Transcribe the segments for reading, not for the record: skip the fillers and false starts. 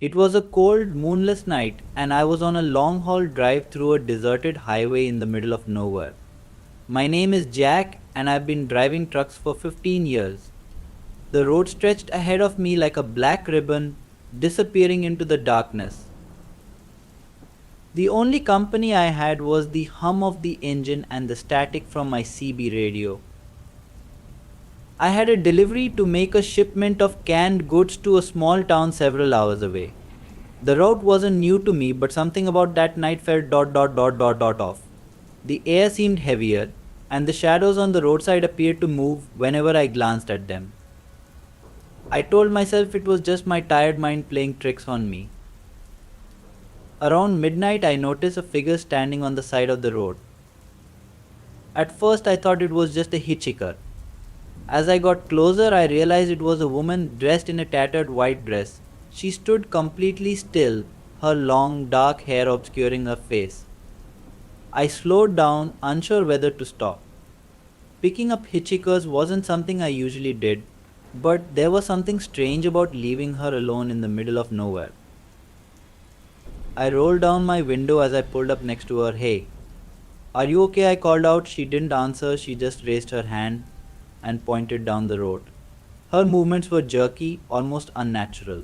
It was a cold, moonless night, and I was on a long haul drive through a deserted highway in the middle of nowhere. My name is Jack, and I've been driving trucks for 15 years. The road stretched ahead of me like a black ribbon, disappearing into the darkness. The only company I had was the hum of the engine and the static from my CB radio. I had a delivery to make a shipment of canned goods to a small town several hours away. The route wasn't new to me, but something about that night felt off. The air seemed heavier, and the shadows on the roadside appeared to move whenever I glanced at them. I told myself it was just my tired mind playing tricks on me. Around midnight, I noticed a figure standing on the side of the road. At first, I thought it was just a hitchhiker. As I got closer, I realized it was a woman dressed in a tattered white dress. She stood completely still, her long, dark hair obscuring her face. I slowed down, unsure whether to stop. Picking up hitchhikers wasn't something I usually did, but there was something strange about leaving her alone in the middle of nowhere. I rolled down my window as I pulled up next to her. Hey, are you okay? I called out. She didn't answer, she just raised her hand and pointed down the road. Her movements were jerky, almost unnatural.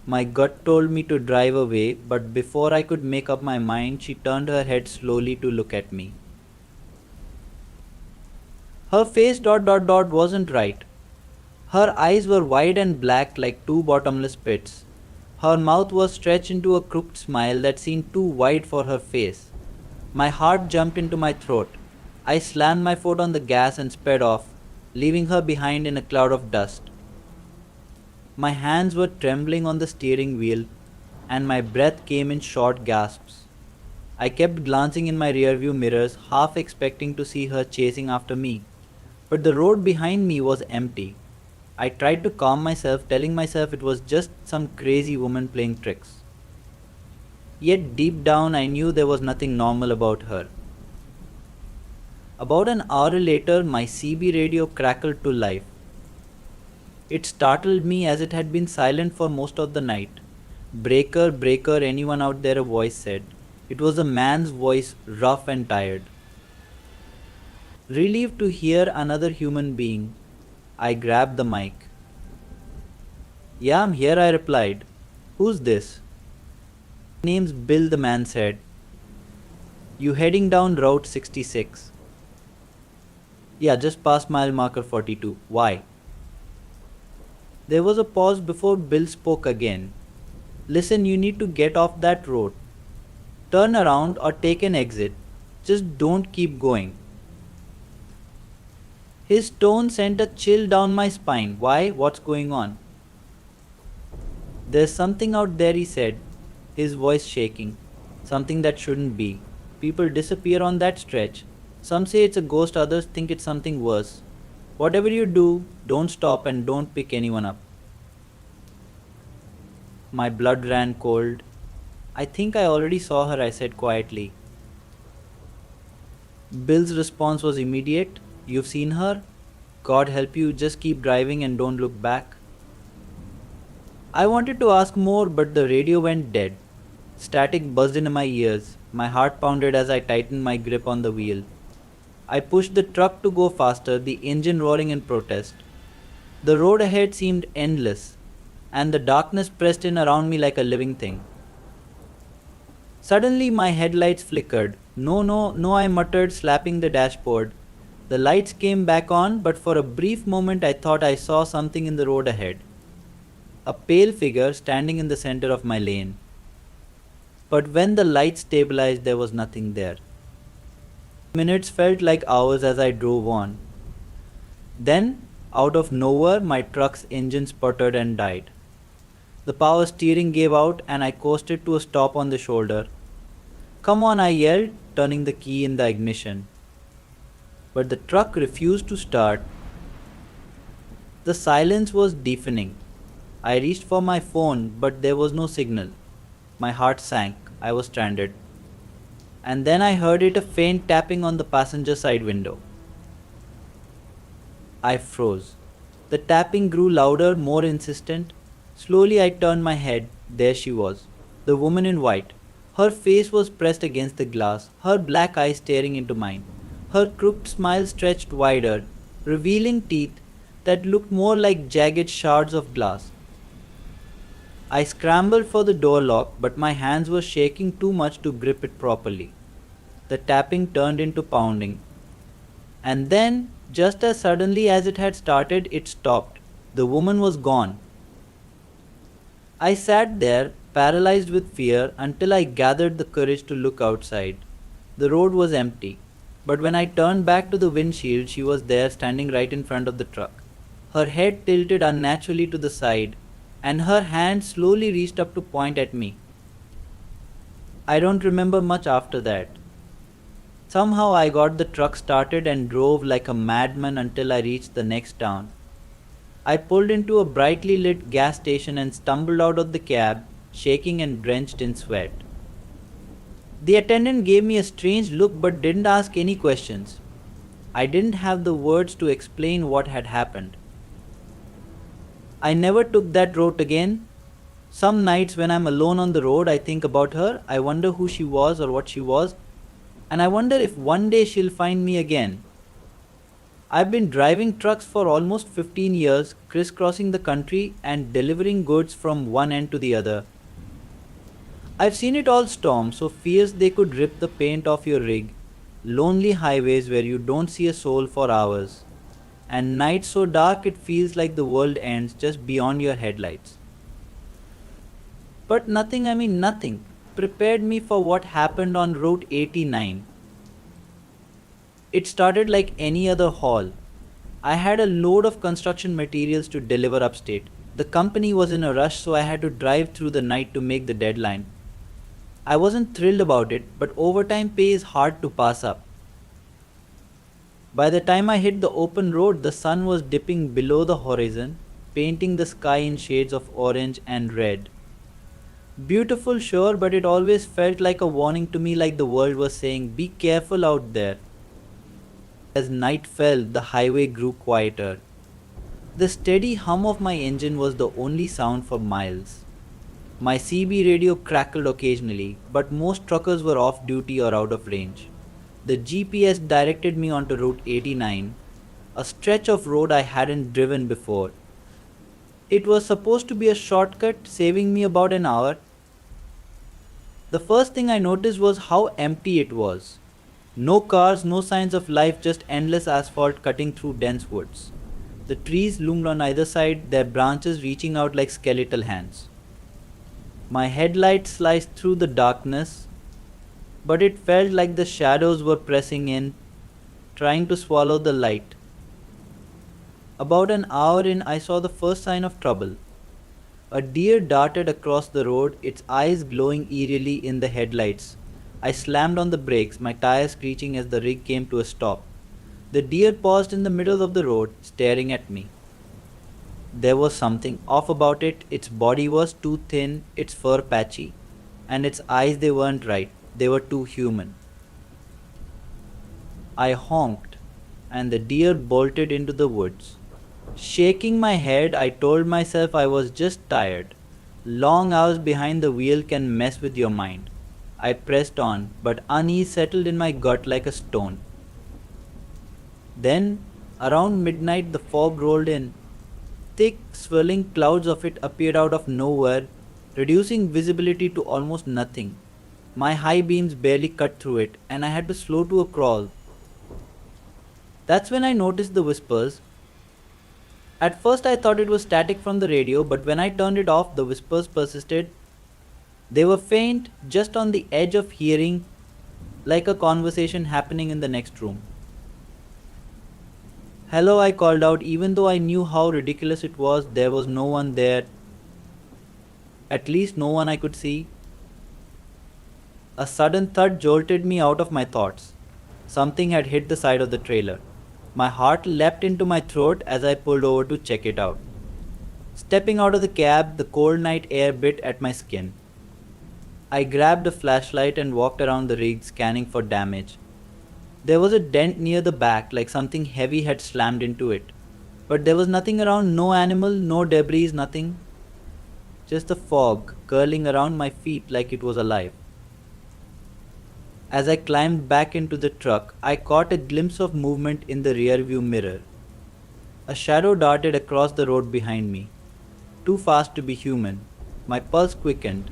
My gut told me to drive away, but before I could make up my mind, she turned her head slowly to look at me. Her face wasn't right. Her eyes were wide and black like two bottomless pits. Her mouth was stretched into a crooked smile that seemed too wide for her face. My heart jumped into my throat. I slammed my foot on the gas and sped off, leaving her behind in a cloud of dust. My hands were trembling on the steering wheel, and my breath came in short gasps. I kept glancing in my rearview mirrors, half expecting to see her chasing after me, but the road behind me was empty. I tried to calm myself, telling myself it was just some crazy woman playing tricks. Yet deep down, I knew there was nothing normal about her. About an hour later, my CB radio crackled to life. It startled me as it had been silent for most of the night. Breaker, breaker, anyone out there? A voice said. It was a man's voice, rough and tired. Relieved to hear another human being, I grabbed the mic. Yeah, I'm here, I replied. Who's this? My name's Bill, the man said. You heading down Route 66? Yeah, just past mile marker 42. Why? There was a pause before Bill spoke again. Listen, you need to get off that road. Turn around or take an exit. Just don't keep going. His tone sent a chill down my spine. Why? What's going on? There's something out there, he said, his voice shaking. Something that shouldn't be. People disappear on that stretch. Some say it's a ghost, others think it's something worse. Whatever you do, don't stop and don't pick anyone up. My blood ran cold. I think I already saw her, I said quietly. Bill's response was immediate. You've seen her? God help you, just keep driving and don't look back. I wanted to ask more, but the radio went dead. Static buzzed in my ears. My heart pounded as I tightened my grip on the wheel. I pushed the truck to go faster, the engine roaring in protest. The road ahead seemed endless, and the darkness pressed in around me like a living thing. Suddenly my headlights flickered. No, no, no, I muttered, slapping the dashboard. The lights came back on, but for a brief moment I thought I saw something in the road ahead. A pale figure standing in the center of my lane. But when the lights stabilized, there was nothing there. Minutes felt like hours as I drove on. Then, out of nowhere, my truck's engine sputtered and died. The power steering gave out and I coasted to a stop on the shoulder. Come on, I yelled, turning the key in the ignition. But the truck refused to start. The silence was deafening. I reached for my phone, but there was no signal. My heart sank. I was stranded. And then I heard a faint tapping on the passenger side window. I froze. The tapping grew louder, more insistent. Slowly I turned my head. There she was, the woman in white. Her face was pressed against the glass, her black eyes staring into mine. Her crooked smile stretched wider, revealing teeth that looked more like jagged shards of glass. I scrambled for the door lock, but my hands were shaking too much to grip it properly. The tapping turned into pounding. And then, just as suddenly as it had started, it stopped. The woman was gone. I sat there, paralyzed with fear, until I gathered the courage to look outside. The road was empty, but when I turned back to the windshield, she was there standing right in front of the truck. Her head tilted unnaturally to the side, and her hand slowly reached up to point at me. I don't remember much after that. Somehow I got the truck started and drove like a madman until I reached the next town. I pulled into a brightly lit gas station and stumbled out of the cab, shaking and drenched in sweat. The attendant gave me a strange look but didn't ask any questions. I didn't have the words to explain what had happened. I never took that road again. Some nights when I'm alone on the road, I think about her. I wonder who she was or what she was, and I wonder if one day she'll find me again. I've been driving trucks for almost 15 years, crisscrossing the country and delivering goods from one end to the other. I've seen it all storm so fierce they could rip the paint off your rig, lonely highways where you don't see a soul for hours, and nights so dark it feels like the world ends just beyond your headlights. But nothing, prepared me for what happened on Route 89. It started like any other haul. I had a load of construction materials to deliver upstate. The company was in a rush, so I had to drive through the night to make the deadline. I wasn't thrilled about it, but overtime pay is hard to pass up. By the time I hit the open road, the sun was dipping below the horizon, painting the sky in shades of orange and red. Beautiful, sure, but it always felt like a warning to me, like the world was saying, be careful out there. As night fell, the highway grew quieter. The steady hum of my engine was the only sound for miles. My CB radio crackled occasionally, but most truckers were off duty or out of range. The GPS directed me onto Route 89, a stretch of road I hadn't driven before. It was supposed to be a shortcut, saving me about an hour. The first thing I noticed was how empty it was. No cars, no signs of life, just endless asphalt cutting through dense woods. The trees loomed on either side, their branches reaching out like skeletal hands. My headlights sliced through the darkness, but it felt like the shadows were pressing in, trying to swallow the light. About an hour in, I saw the first sign of trouble. A deer darted across the road, its eyes glowing eerily in the headlights. I slammed on the brakes, my tires screeching as the rig came to a stop. The deer paused in the middle of the road, staring at me. There was something off about it. Its body was too thin, its fur patchy, and its eyes, they weren't right. They were too human. I honked, and the deer bolted into the woods. Shaking my head, I told myself I was just tired. Long hours behind the wheel can mess with your mind. I pressed on, but unease settled in my gut like a stone. Then, around midnight, the fog rolled in. Thick, swirling clouds of it appeared out of nowhere, reducing visibility to almost nothing. My high beams barely cut through it, and I had to slow to a crawl. That's when I noticed the whispers. At first I thought it was static from the radio, but when I turned it off, the whispers persisted. They were faint, just on the edge of hearing, like a conversation happening in the next room. Hello, I called out, even though I knew how ridiculous it was. There was no one there. At least no one I could see. A sudden thud jolted me out of my thoughts. Something had hit the side of the trailer. My heart leapt into my throat as I pulled over to check it out. Stepping out of the cab, the cold night air bit at my skin. I grabbed a flashlight and walked around the rig, scanning for damage. There was a dent near the back, like something heavy had slammed into it. But there was nothing around, no animal, no debris, nothing. just the fog curling around my feet like it was alive. As I climbed back into the truck, I caught a glimpse of movement in the rearview mirror. A shadow darted across the road behind me. Too fast to be human. My pulse quickened.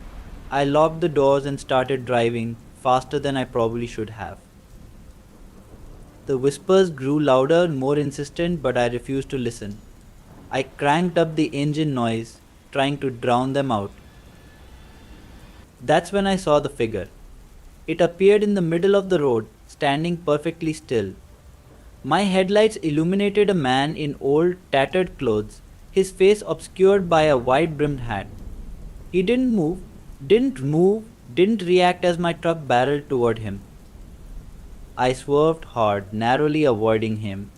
I locked the doors and started driving faster than I probably should have. The whispers grew louder, more insistent, but I refused to listen. I cranked up the engine noise, trying to drown them out. That's when I saw the figure. It appeared in the middle of the road, standing perfectly still. My headlights illuminated a man in old, tattered clothes, his face obscured by a wide brimmed hat. He didn't react as my truck barreled toward him. I swerved hard, narrowly avoiding him,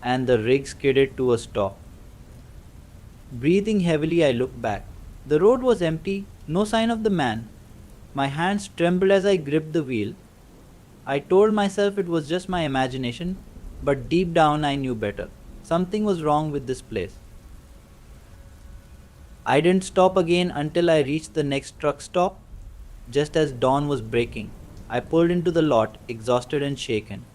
and the rig skidded to a stop. Breathing heavily, I looked back. The road was empty, no sign of the man. My hands trembled as I gripped the wheel. I told myself it was just my imagination, but deep down I knew better. Something was wrong with this place. I didn't stop again until I reached the next truck stop. Just as dawn was breaking, I pulled into the lot, exhausted and shaken.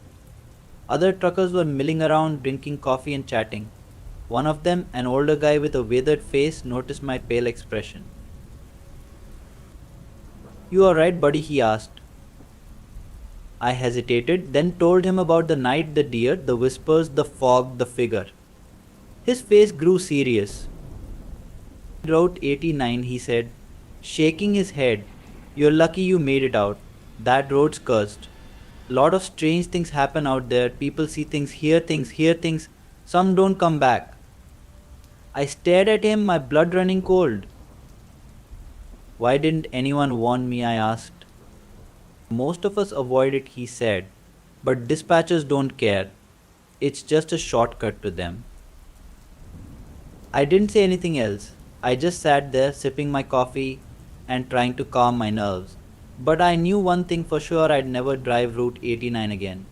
Other truckers were milling around, drinking coffee and chatting. One of them, an older guy with a withered face, noticed my pale expression. "You alright, buddy?" he asked. I hesitated, then told him about the night, the deer, the whispers, the fog, the figure. His face grew serious. "Route 89, he said, shaking his head. "You're lucky you made it out. That road's cursed. Lot of strange things happen out there. People see things, hear things. Some don't come back." I stared at him, my blood running cold. "Why didn't anyone warn me?" I asked. "Most of us avoid it," he said, "but dispatchers don't care. It's just a shortcut to them." I didn't say anything else. I just sat there sipping my coffee and trying to calm my nerves. But I knew one thing for sure: I'd never drive Route 89 again.